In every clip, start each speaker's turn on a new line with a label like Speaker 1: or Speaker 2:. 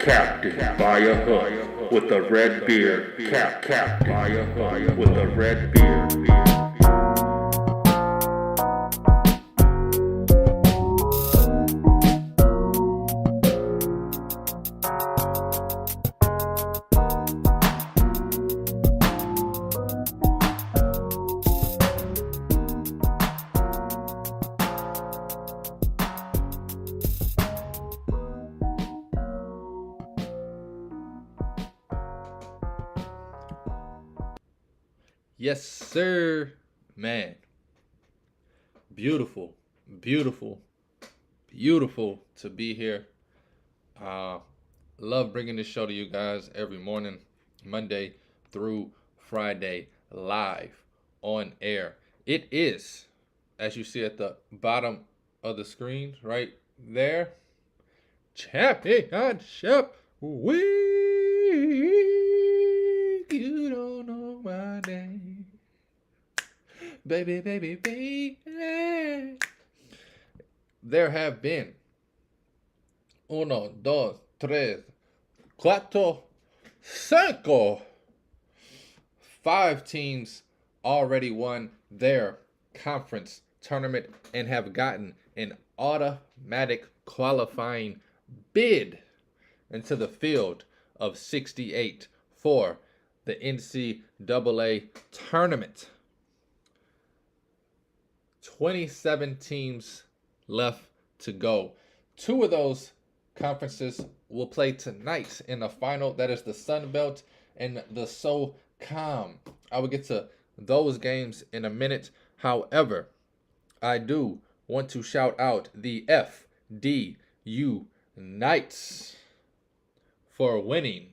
Speaker 1: captain by a hook with a red beard. Captain by a hook with a red beard.
Speaker 2: Yes, sir, man. Beautiful, beautiful, beautiful to be here. Love bringing this show to you guys every morning, Monday through Friday, live on air. It is, as you see at the bottom of the screen right there, Championship Week. You don't know my name. Baby, baby, baby. There have been 1, 2, 3, 4, 5. 5 teams already won their conference tournament and have gotten an automatic qualifying bid into the field of 68 for the NCAA tournament. 27 teams left to go. 2 of those conferences will play tonight in the final. That is the Sun Belt and the SoCom. I will get to those games in a minute. However, I do want to shout out the FDU Knights for winning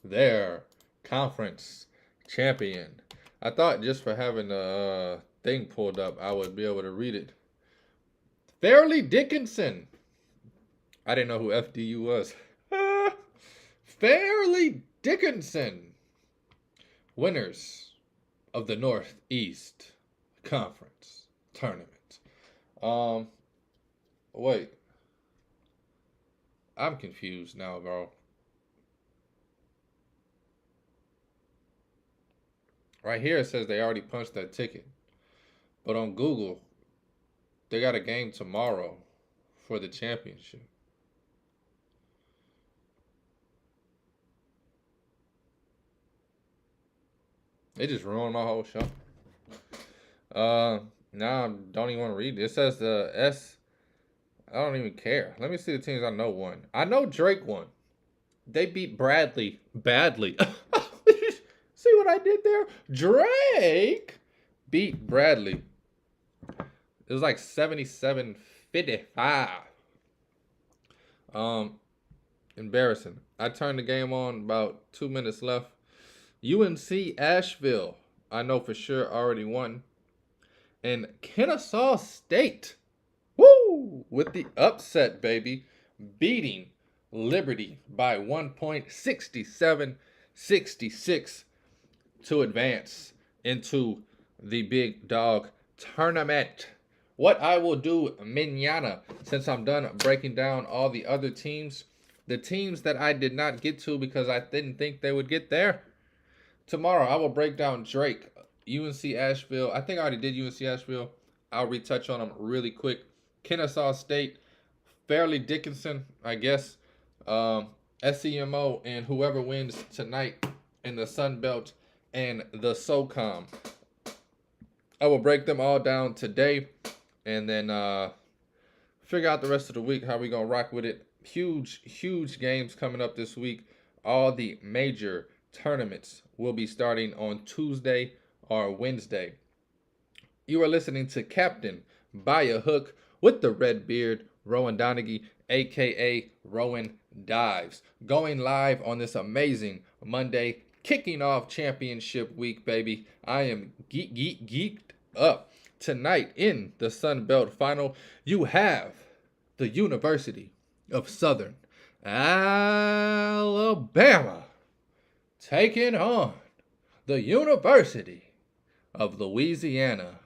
Speaker 2: their conference champion. I thought just for having the thing pulled up, I would be able to read it. Fairleigh Dickinson. I didn't know who FDU was. Fairleigh Dickinson. Winners of the Northeast Conference tournament. Wait. I'm confused now, bro. Right here it says they already punched that ticket. But on Google, they got a game tomorrow for the championship. They just ruined my whole show. Now I don't even want to read it. It says the S. I don't even care. Let me see the teams I know won. I know Drake won. They beat Bradley badly. See what I did there? Drake beat Bradley. It was like 77-55. Embarrassing. I turned the game on about 2 minutes left. UNC Asheville, I know for sure already won. And Kennesaw State, woo, with the upset, baby, beating Liberty by 1 point, 67-66 to advance into the Big Dog Tournament. What I will do mañana, since I'm done breaking down all the other teams, the teams that I did not get to because I didn't think they would get there, tomorrow I will break down Drake, UNC Asheville. I think I already did UNC Asheville. I'll retouch on them really quick. Kennesaw State, Fairleigh Dickinson, I guess, SEMO, and whoever wins tonight in the Sun Belt and the SoCom. I will break them all down today and then figure out the rest of the week how we going to rock with it. Huge games coming up this week. All the major tournaments will be starting on Tuesday or Wednesday. You are listening to Captain by a Hook with the red beard, Rowan Donaghy, a.k.a. Rowan Dives. Going live on this amazing Monday, kicking off championship week, baby. I am geeked up. Tonight in the Sun Belt Final, you have the University of Southern Alabama taking on the University of Louisiana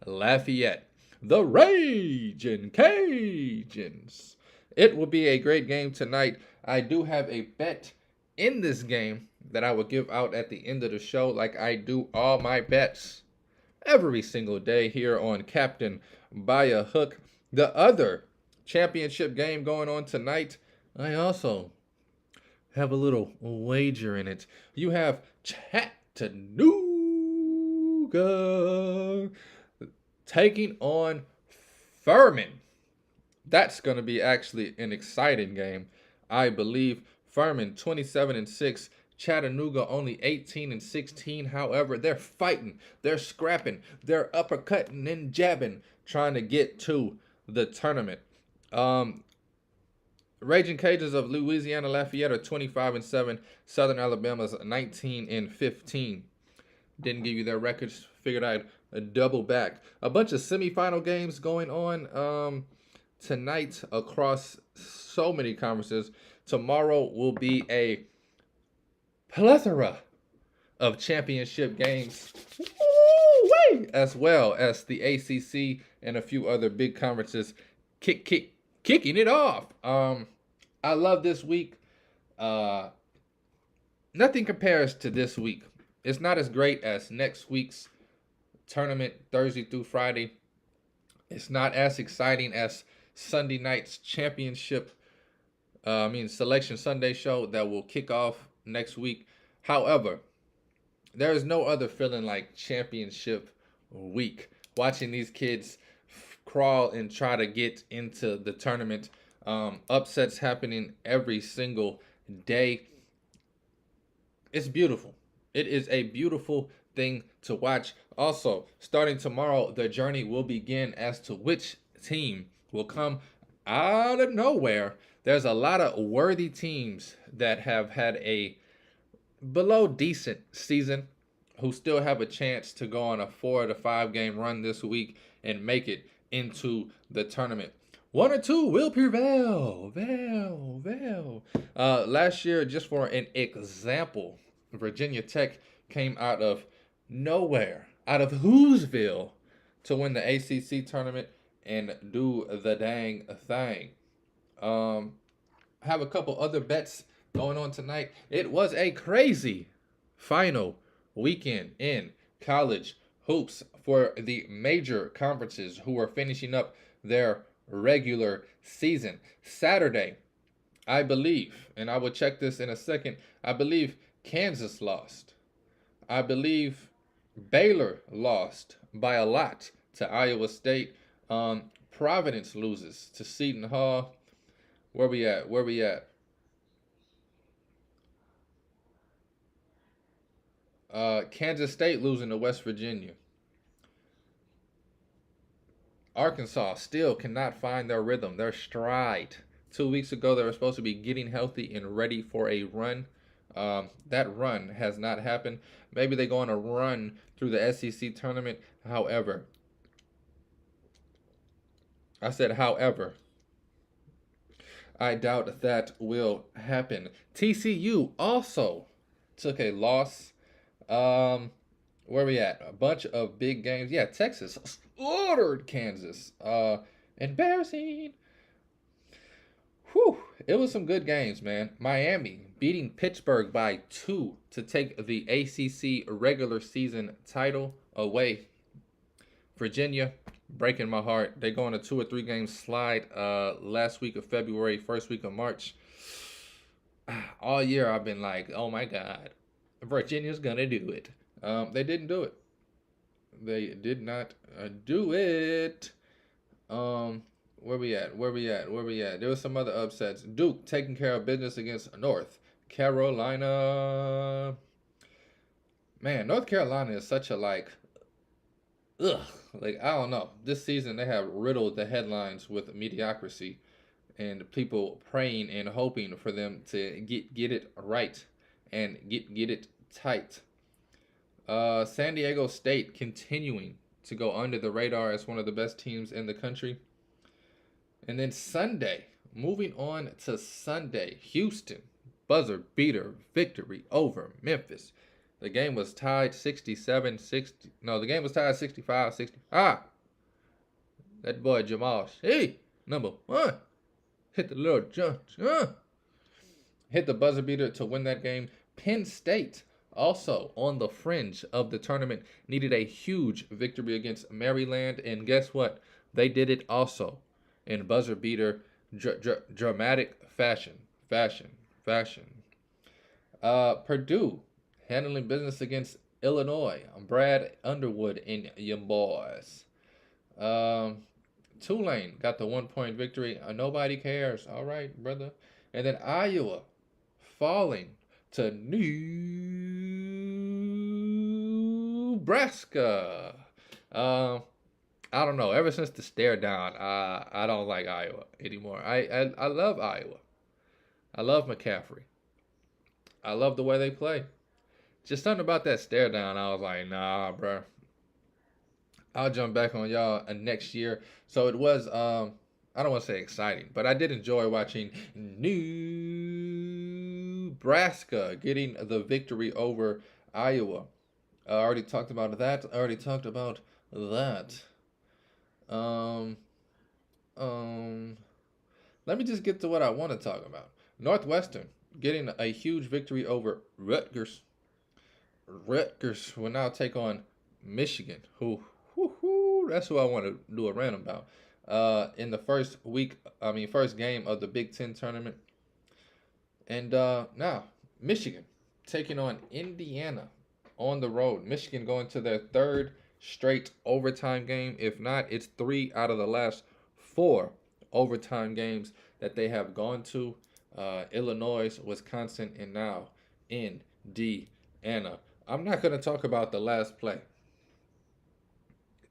Speaker 2: Lafayette, the Ragin' Cajuns. It will be a great game tonight. I do have a bet in this game that I will give out at the end of the show, like I do all my bets every single day here on Captain by a Hook. The other championship game going on tonight, I also have a little wager in it. You have Chattanooga taking on Furman. That's going to be actually an exciting game. I believe Furman 27-6, Chattanooga only 18-16. However, they're fighting, they're scrapping, they're uppercutting and jabbing, trying to get to the tournament. Raging Cajuns of Louisiana Lafayette are 25-7. Southern Alabama's 19-15. Didn't give you their records. Figured I'd double back. A bunch of semifinal games going on tonight across so many conferences. Tomorrow will be a plethora of championship games, as well as the ACC and a few other big conferences kicking it off. I love this week. Nothing compares to this week. It's not as great as next week's tournament, Thursday through Friday. It's not as exciting as Sunday night's championship, Selection Sunday show that will kick off next week. However, there is no other feeling like championship week. Watching these kids crawl and try to get into the tournament. Upsets happening every single day. It's beautiful. It is a beautiful thing to watch. Also, starting tomorrow, the journey will begin as to which team will come out of nowhere. There's a lot of worthy teams that have had a below decent season who still have a chance to go on a 4 to 5 game run this week and make it into the tournament. 1 or 2 will prevail. Last year, just for an example, Virginia Tech came out of nowhere, out of Whoville, to win the ACC tournament and do the dang thing. Have a couple other bets going on tonight. It was a crazy final weekend in college hoops for the major conferences who are finishing up their regular season. Saturday, I believe, and I will check this in a second, I believe Kansas lost. I believe Baylor lost by a lot to Iowa State. Providence loses to Seton Hall. Where we at? Kansas State losing to West Virginia. Arkansas still cannot find their rhythm, their stride. 2 weeks ago, they were supposed to be getting healthy and ready for a run. That run has not happened. Maybe they go on a run through the SEC tournament. However, I doubt that will happen. TCU also took a loss. Where we at? A bunch of big games. Yeah, Texas slaughtered Kansas. Embarrassing. Whew. It was some good games, man. Miami beating Pittsburgh by 2 to take the ACC regular season title away. Virginia breaking my heart. They go on a 2 or 3 game slide last week of February, first week of March. All year I've been like, oh my God, Virginia's gonna do it. They didn't do it. They did not do it. Where we at? There was some other upsets. Duke taking care of business against North Carolina. Man, North Carolina is such a I don't know. This season they have riddled the headlines with mediocrity and people praying and hoping for them to get it right and get it tight. San Diego State continuing to go under the radar as one of the best teams in the country. And then Sunday, moving on to Sunday, Houston, buzzer beater victory over Memphis. The game was tied 67-60. No, the game was tied 65-60. That boy Jamal Shea, number 1, hit the little jump. hit the buzzer beater to win that game. Penn State, also on the fringe of the tournament, needed a huge victory against Maryland, and guess what? They did it also in buzzer beater dramatic fashion. Fashion. Purdue handling business against Illinois. Brad Underwood and your boys. Um, Tulane got the 1 point victory. Nobody cares. All right, brother. And then Iowa falling to Nebraska. Um, I don't know. Ever since the stare down, I don't like Iowa anymore. I love Iowa. I love McCaffrey. I love the way they play. Just something about that stare down. I was like, nah, bro. I'll jump back on y'all next year. So it was, I don't want to say exciting, but I did enjoy watching Nebraska getting the victory over Iowa. I already talked about that. Um, um, Let me just get to what I want to talk about. Northwestern getting a huge victory over Rutgers. Rutgers will now take on Michigan, that's who I want to do a rant about. In the first game of the Big Ten tournament. And now, Michigan taking on Indiana on the road. Michigan going to their third straight overtime game. If not, it's 3 out of the last 4 overtime games that they have gone to. Illinois, Wisconsin, and now Indiana. I'm not going to talk about the last play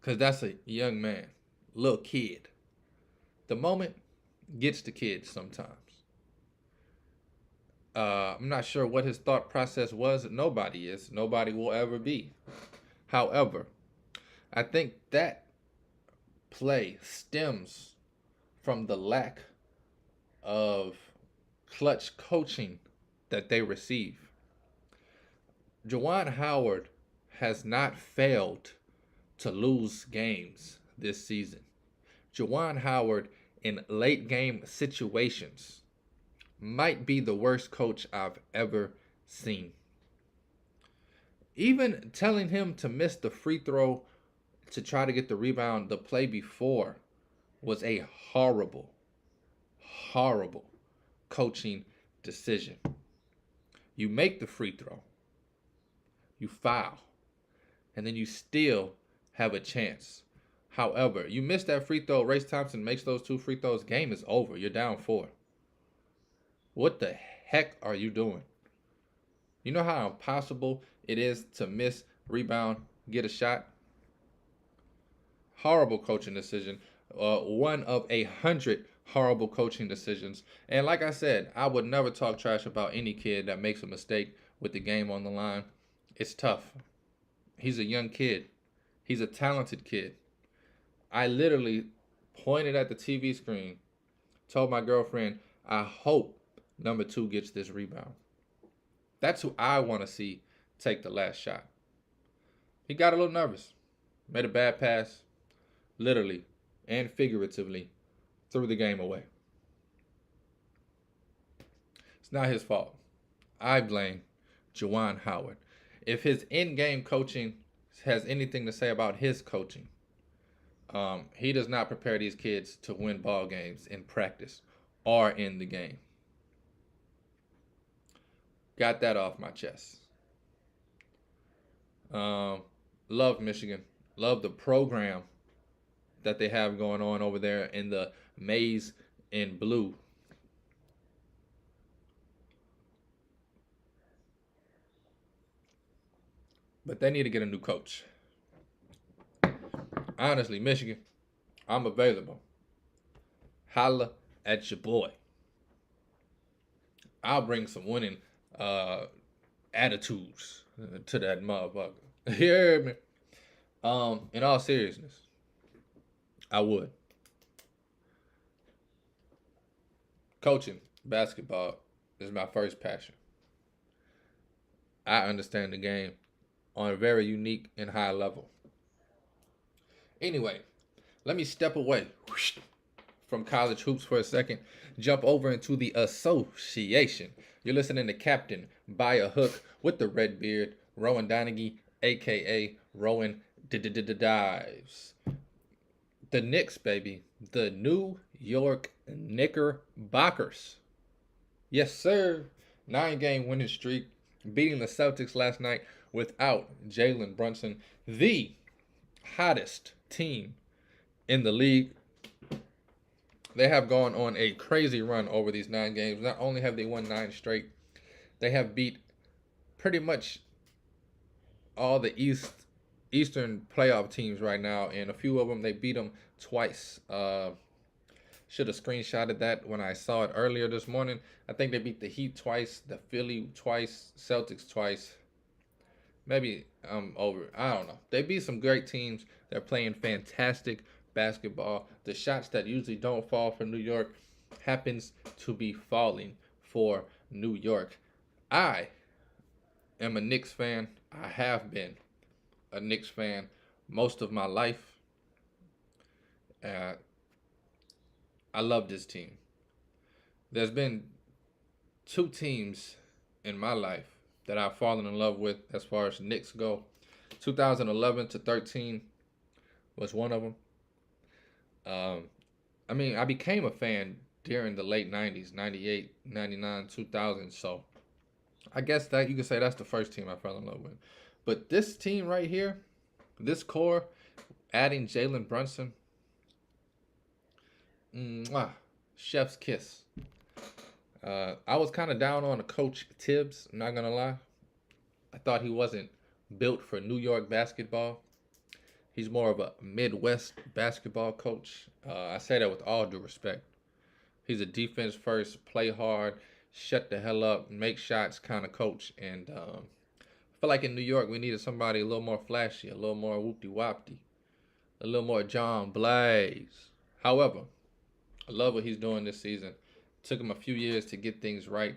Speaker 2: because that's a young man, little kid. The moment gets the kids sometimes. I'm not sure what his thought process was. Nobody is. Nobody will ever be. However, I think that play stems from the lack of clutch coaching that they receive. Juwan Howard has not failed to lose games this season. Juwan Howard in late game situations might be the worst coach I've ever seen. Even telling him to miss the free throw to try to get the rebound the play before was a horrible coaching decision. You make the free throw, you foul, and then you still have a chance. However, you miss that free throw, Race Thompson makes those 2 free throws, game is over. You're down 4. What the heck are you doing? You know how impossible it is to miss, rebound, get a shot? Horrible coaching decision. One of 100 horrible coaching decisions. And like I said, I would never talk trash about any kid that makes a mistake with the game on the line. It's tough. He's a young kid. He's a talented kid. I literally pointed at the TV screen, told my girlfriend, I hope number 2 gets this rebound. That's who I want to see take the last shot. He got a little nervous. Made a bad pass. Literally and figuratively threw the game away. It's not his fault. I blame Juwan Howard. If his in-game coaching has anything to say about his coaching, he does not prepare these kids to win ball games in practice or in the game. Got that off my chest. Love Michigan. Love the program that they have going on over there in the maize and blue. But they need to get a new coach. Honestly, Michigan, I'm available. Holla at your boy. I'll bring some winning attitudes to that motherfucker. You hear me? In all seriousness, I would. Coaching basketball is my first passion. I understand the game on a very unique and high level. Anyway, let me step away from college hoops for a second, jump over into the association. You're listening to Captain by a Hook with the red beard, Rowan Donaghy, aka Rowan Dives. The Knicks, baby. The New York Knickerbockers. Yes, sir. 9-game winning streak, beating the Celtics last night without Jalen Brunson, the hottest team in the league. They have gone on a crazy run over these 9 games. Not only have they won 9 straight, they have beat pretty much all the Eastern playoff teams right now, and a few of them they beat them twice. Should have screenshotted that when I saw it earlier this morning. I think they beat the Heat twice, the Philly twice, Celtics twice. Maybe I'm over. I don't know. They beat some great teams. They're playing fantastic basketball. The shots that usually don't fall for New York happens to be falling for New York. I am a Knicks fan. I have been a Knicks fan most of my life. I love this team. There's been 2 teams in my life that I've fallen in love with as far as Knicks go. 2011 to 13 was one of them. I became a fan during the late 90s, 98, 99, 2000. So I guess that you could say that's the first team I fell in love with. But this team right here, this core, adding Jalen Brunson, chef's kiss. I was kind of down on Coach Tibbs, I'm not going to lie. I thought he wasn't built for New York basketball. He's more of a Midwest basketball coach. I say that with all due respect. He's a defense first, play hard, shut the hell up, make shots kind of coach. And I feel like in New York we needed somebody a little more flashy, a little more whoopty-whoppty, a little more John Blaze. However, I love what he's doing this season. Took him a few years to get things right.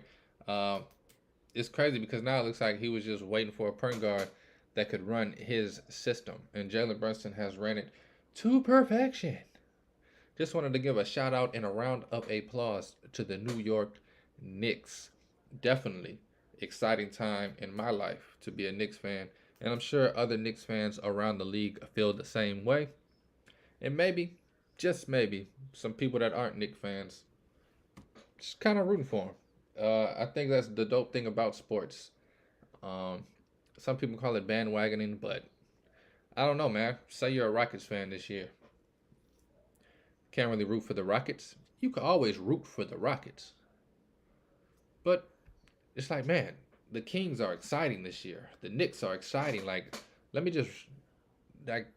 Speaker 2: It's crazy because now it looks like he was just waiting for a point guard that could run his system. And Jalen Brunson has ran it to perfection. Just wanted to give a shout out and a round of applause to the New York Knicks. Definitely exciting time in my life to be a Knicks fan. And I'm sure other Knicks fans around the league feel the same way. And maybe, just maybe, some people that aren't Knicks fans just kind of rooting for them. I think that's the dope thing about sports. Some people call it bandwagoning, but I don't know, man. Say you're a Rockets fan this year. Can't really root for the Rockets. You can always root for the Rockets. But it's like, man, the Kings are exciting this year. The Knicks are exciting. Like,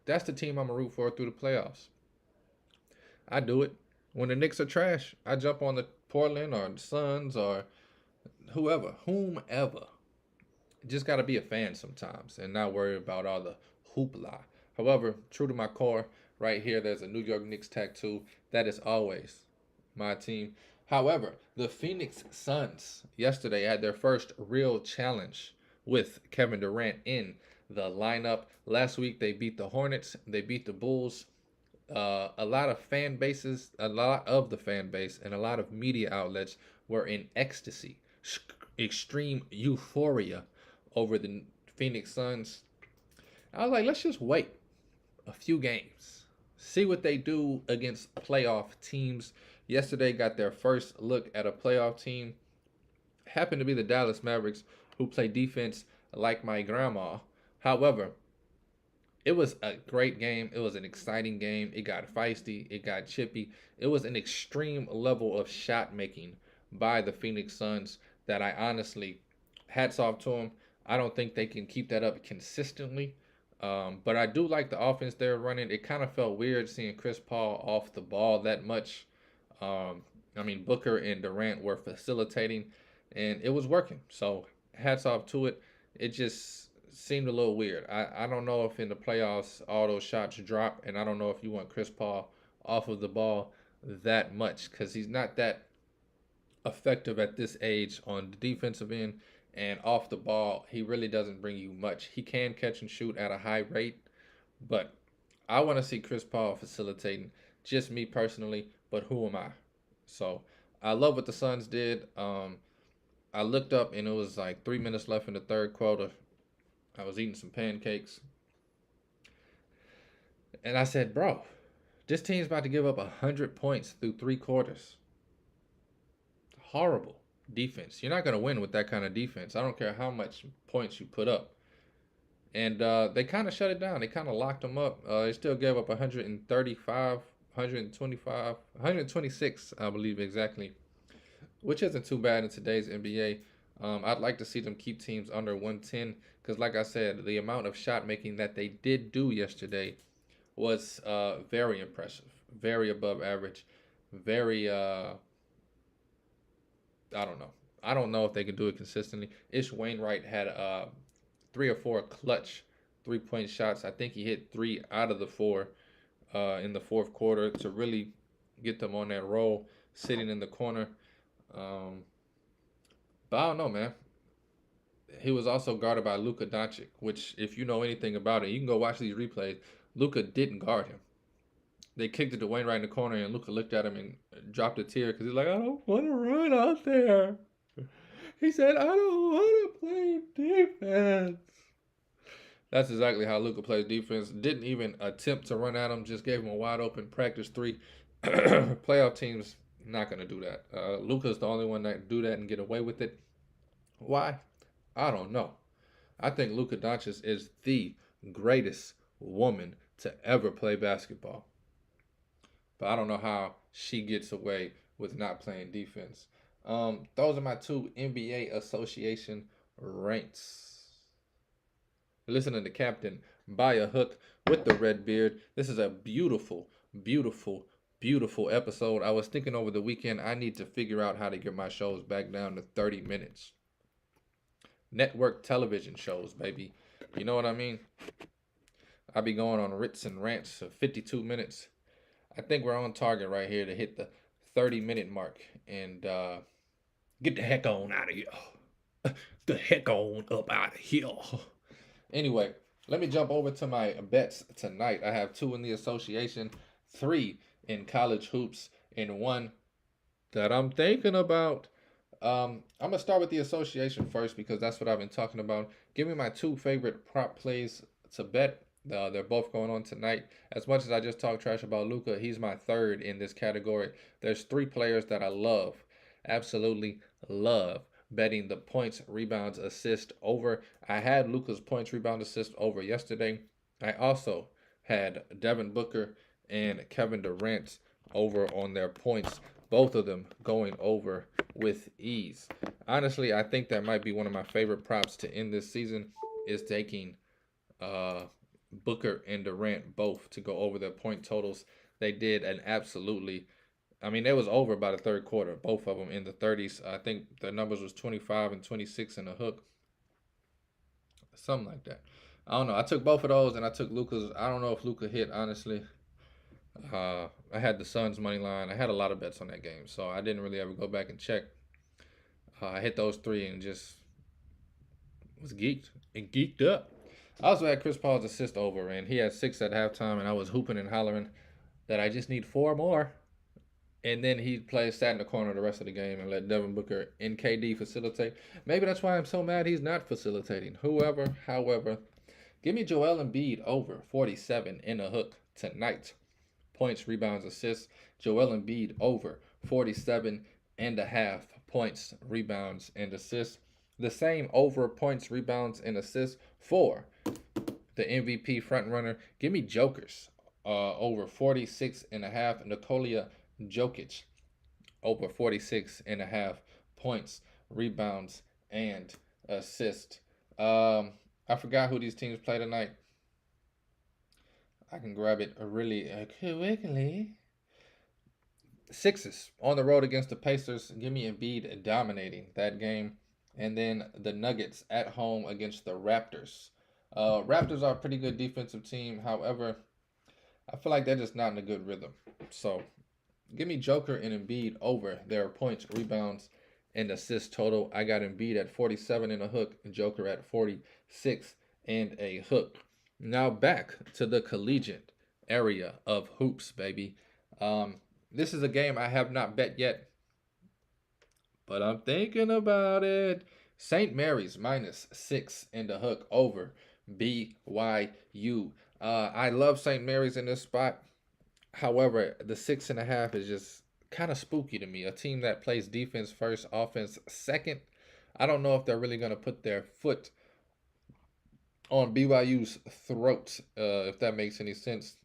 Speaker 2: that's the team I'm going to root for through the playoffs. I do it. When the Knicks are trash, I jump on the Portland or the Suns or whomever. Just got to be a fan sometimes and not worry about all the hoopla. However, true to my core, right here, there's a New York Knicks tattoo. That is always my team. However, the Phoenix Suns yesterday had their first real challenge with Kevin Durant in the lineup. Last week, they beat the Hornets. They beat the Bulls. A lot of the fan base and a lot of media outlets were in ecstasy, extreme euphoria over the Phoenix Suns. I was like, let's just wait a few games, see what they do against playoff teams. Yesterday got their first look at a playoff team. Happened to be the Dallas Mavericks, who play defense like my grandma. However, it was a great game. It was an exciting game. It got feisty. It got chippy. It was an extreme level of shot making by the Phoenix Suns that I honestly, hats off to them. I don't think they can keep that up consistently. But I do like the offense they're running. It kind of felt weird seeing Chris Paul off the ball that much. Booker and Durant were facilitating, and it was working. So hats off to it. It just seemed a little weird. I don't know if in the playoffs all those shots drop, and I don't know if you want Chris Paul off of the ball that much because he's not that effective at this age on the defensive end, and off the ball he really doesn't bring you much. He can catch and shoot at a high rate, but I want to see Chris Paul facilitating. Just me personally, but who am I? So I love what the Suns did. I looked up and it was like 3 minutes left in the third quarter. I was eating some pancakes, and I said, "Bro, this team's about to give up 100 points through 3 quarters. Horrible defense. You're not gonna win with that kind of defense. I don't care how much points you put up." And they kind of shut it down. They kind of locked them up. They still gave up 135, 125, 126, I believe exactly, which isn't too bad in today's NBA. I'd like to see them keep teams under 110 because, like I said, the amount of shot making that they did do yesterday was very impressive, very above average, very, I don't know. I don't know if they can do it consistently. Ish Wainwright had 3 or 4 clutch 3-point shots. I think he hit 3 out of the 4 in the fourth quarter to really get them on that roll, sitting in the corner. But I don't know, man. He was also guarded by Luka Doncic, which, if you know anything about it, you can go watch these replays. Luka didn't guard him. They kicked it to Wainwright in the corner, and Luka looked at him and dropped a tear because he's like, I don't want to run out there. He said, I don't want to play defense. That's exactly how Luka plays defense. Didn't even attempt to run at him, just gave him a wide open practice 3. Playoff teams not gonna do that. Luka's the only one that can do that and get away with it. Why? I don't know. I think Luka Doncic is the greatest woman to ever play basketball. But I don't know how she gets away with not playing defense. Those are my 2 NBA Association ranks. Listening to Captain By a Hook with the Red Beard. This is a beautiful, beautiful, beautiful episode. I was thinking over the weekend, I need to figure out how to get my shows back down to 30 minutes. Network television shows, baby. You know what I mean? I be going on Ritz and Rants of 52 minutes. I think we're on target right here to hit the 30-minute mark and get the heck on out of here. The heck on up out of here. Anyway, let me jump over to my bets tonight. I have 2 in the association, 3 in college hoops, and 1 that I'm thinking about. I'm going to start with the association first because that's what I've been talking about. Give me my 2 favorite prop plays to bet. They're both going on tonight. As much as I just talked trash about Luka, he's my 3rd in this category. There's 3 players that I love, absolutely love betting the points, rebounds, assist over. I had Luka's points, rebound, assist over yesterday. I also had Devin Booker and Kevin Durant over on their points, both of them going over with ease. Honestly, I think that might be one of my favorite props to end this season is taking Booker and Durant both to go over their point totals. They did an absolutely, I mean, it was over by the third quarter, both of them in the 30s. I think the numbers was 25 and 26 in the hook. Something like that. I don't know. I took both of those and I took Luka's. I don't know if Luka hit, honestly. I had the Suns money line. I had a lot of bets on that game, so I didn't really ever go back and check. I hit those 3 and just was geeked and geeked up. I also had Chris Paul's assist over, and he had 6 at halftime, and I was hooping and hollering that I just need 4 more. And then he sat in the corner the rest of the game and let Devin Booker and KD facilitate. Maybe that's why I'm so mad he's not facilitating. However, give me Joel Embiid over 47 in the hook tonight. Points, rebounds, assists. Joel Embiid over 47.5 points, rebounds, and assists. The same over points, rebounds, and assists for the MVP frontrunner. Give me Jokers over 46.5. Nikola Jokic over 46.5 points, rebounds, and assists. I forgot who these teams play tonight. I can grab it really quickly. Sixers on the road against the Pacers. Give me Embiid dominating that game. And then the Nuggets at home against the Raptors. Raptors are a pretty good defensive team. However, I feel like they're just not in a good rhythm. So give me Joker and Embiid over their points, rebounds, and assist total. I got Embiid at 47 in a hook and Joker at 46 and a hook. Now back to the collegiate area of hoops, baby. This is a game I have not bet yet, but I'm thinking about it. St. Mary's -6 in the hook over BYU. I love St. Mary's in this spot. However, the 6.5 is just kind of spooky to me. A team that plays defense first, offense second. I don't know if they're really going to put their foot on BYU's throat, if that makes any sense.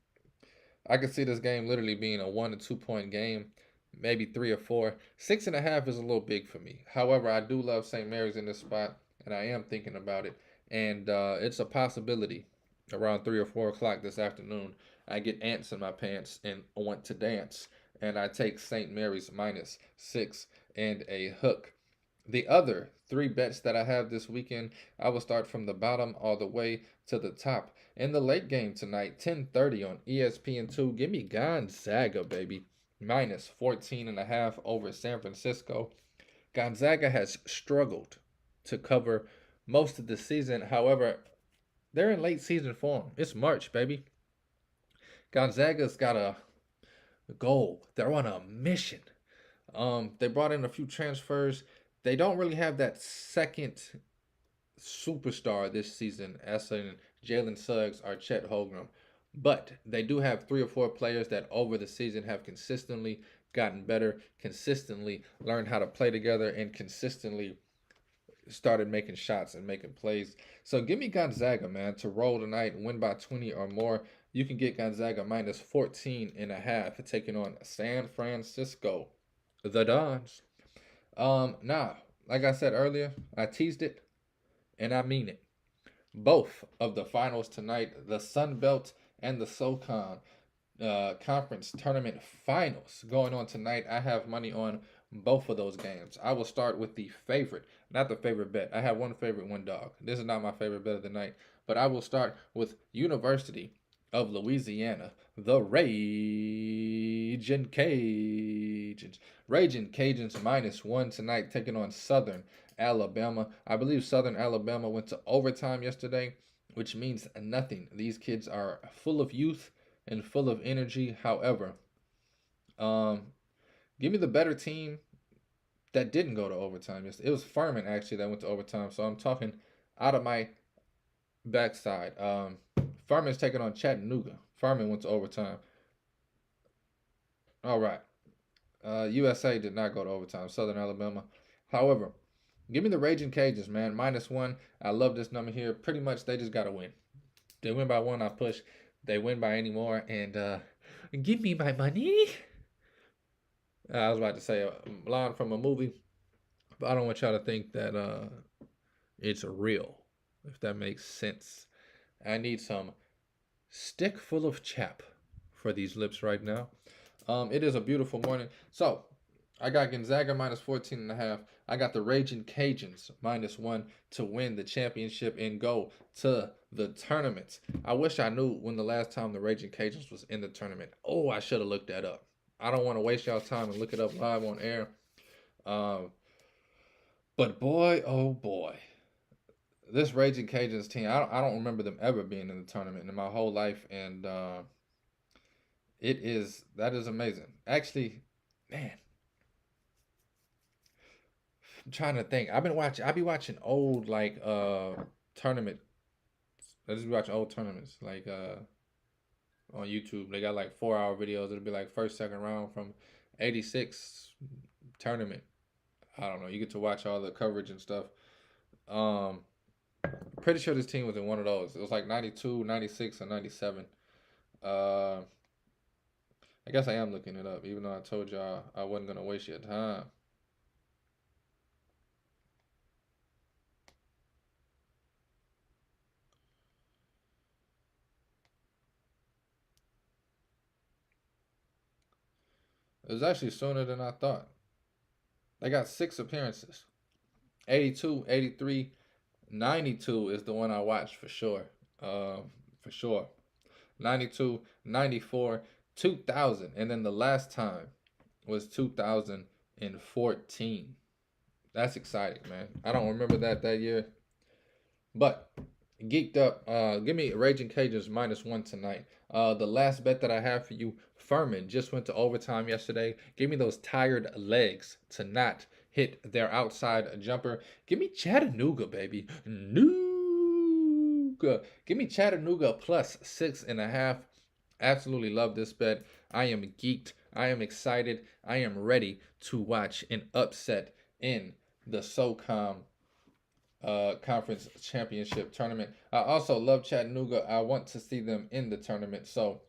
Speaker 2: I could see this game literally being a 1 to 2 point game, maybe 3 or 4. 6.5 is a little big for me. However, I do love St. Mary's in this spot, and I am thinking about it. And it's a possibility around 3 or 4 o'clock this afternoon. I get ants in my pants and want to dance, and I take St. Mary's -6 and a hook. The other 3 bets that I have this weekend, I will start from the bottom all the way to the top. In the late game tonight, 10:30 on ESPN2, give me Gonzaga, baby. -14.5 over San Francisco. Gonzaga has struggled to cover most of the season. However, they're in late season form. It's March, baby. Gonzaga's got a goal. They're on a mission. They brought in a few transfers. They don't really have that second superstar this season, as in Jalen Suggs or Chet Holmgren. But they do have 3 or 4 players that over the season have consistently gotten better, consistently learned how to play together, and consistently started making shots and making plays. So give me Gonzaga, man, to roll tonight and win by 20 or more. You can get Gonzaga -14.5, taking on San Francisco, the Dons. Now, like I said earlier, I teased it, and I mean it. Both of the finals tonight, the Sun Belt and the SoCon Conference Tournament Finals going on tonight. I have money on both of those games. I will start with the favorite, not the favorite bet. I have one favorite, one dog. This is not my favorite bet of the night, but I will start with University of Louisiana, the Raging Cajuns. Raging Cajuns -1 tonight, taking on Southern Alabama. I believe Southern Alabama went to overtime yesterday, which means nothing. These kids are full of youth and full of energy. However, give me the better team that didn't go to overtime yesterday. It was Furman, actually, that went to overtime. So I'm talking out of my backside. Furman's taking on Chattanooga. Furman went to overtime. All right. USA did not go to overtime. Southern Alabama. However, give me the Raging Cajuns, man. -1. I love this number here. Pretty much they just got to win. They win by 1, I push. They win by any more. And give me my money. I was about to say a line from a movie, but I don't want y'all to think that it's real, if that makes sense. I need some stick full of chap for these lips right now. It is a beautiful morning. So I got Gonzaga -14.5. I got the Raging Cajuns -1 to win the championship and go to the tournament. I wish I knew when the last time the Raging Cajuns was in the tournament. Oh, I should have looked that up. I don't want to waste y'all's time and look it up live on air. But boy, oh boy, this Raging Cajuns team, I don't remember them ever being in the tournament in my whole life, and that is amazing. Actually, man, I'm trying to think. I be watching old tournament. I just be watching old tournaments on YouTube. They got like 4-hour videos. It'll be like first, second round from '86 tournament. I don't know. You get to watch all the coverage and stuff. Pretty sure this team was in one of those. It was like 92, 96, or 97. I guess I am looking it up, even though I told y'all I wasn't going to waste your time. It was actually sooner than I thought. They got 6 appearances. 82, 83, 92 is the one I watched for sure. For sure. 92, 94, 2000. And then the last time was 2014. That's exciting, man. I don't remember that year. But Geeked up. Give me Raging Cajuns -1 tonight. The last bet that I have for you, Furman just went to overtime yesterday. Give me those tired legs to not hit their outside jumper. Give me Chattanooga, baby. Nooga. Give me Chattanooga +6.5. Absolutely love this bet. I am geeked. I am excited. I am ready to watch an upset in the SOCOM conference championship tournament. I also love Chattanooga. I want to see them in the tournament. So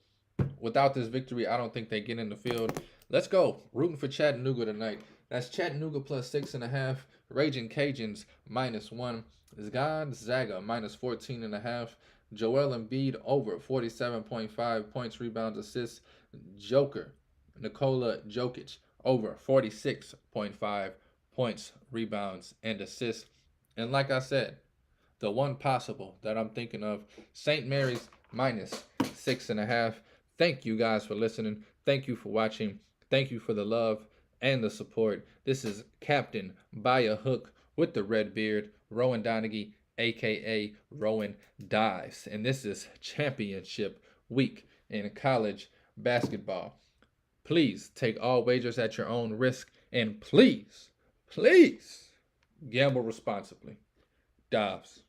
Speaker 2: without this victory, I don't think they get in the field. Let's go. Rooting for Chattanooga tonight. That's Chattanooga +6.5. Raging Cajuns -1. Gonzaga -14.5. Joel Embiid over 47.5 points, rebounds, assists. Joker Nikola Jokic over 46.5 points, rebounds, and assists. And like I said, the one possible that I'm thinking of, St. Mary's -6.5. Thank you guys for listening. Thank you for watching. Thank you for the love and the support. This is Captain by a Hook with the red beard, Rowan Donaghy, aka Rowan Dives. And this is championship week in college basketball. Please take all wagers at your own risk, and please gamble responsibly. Dobbs.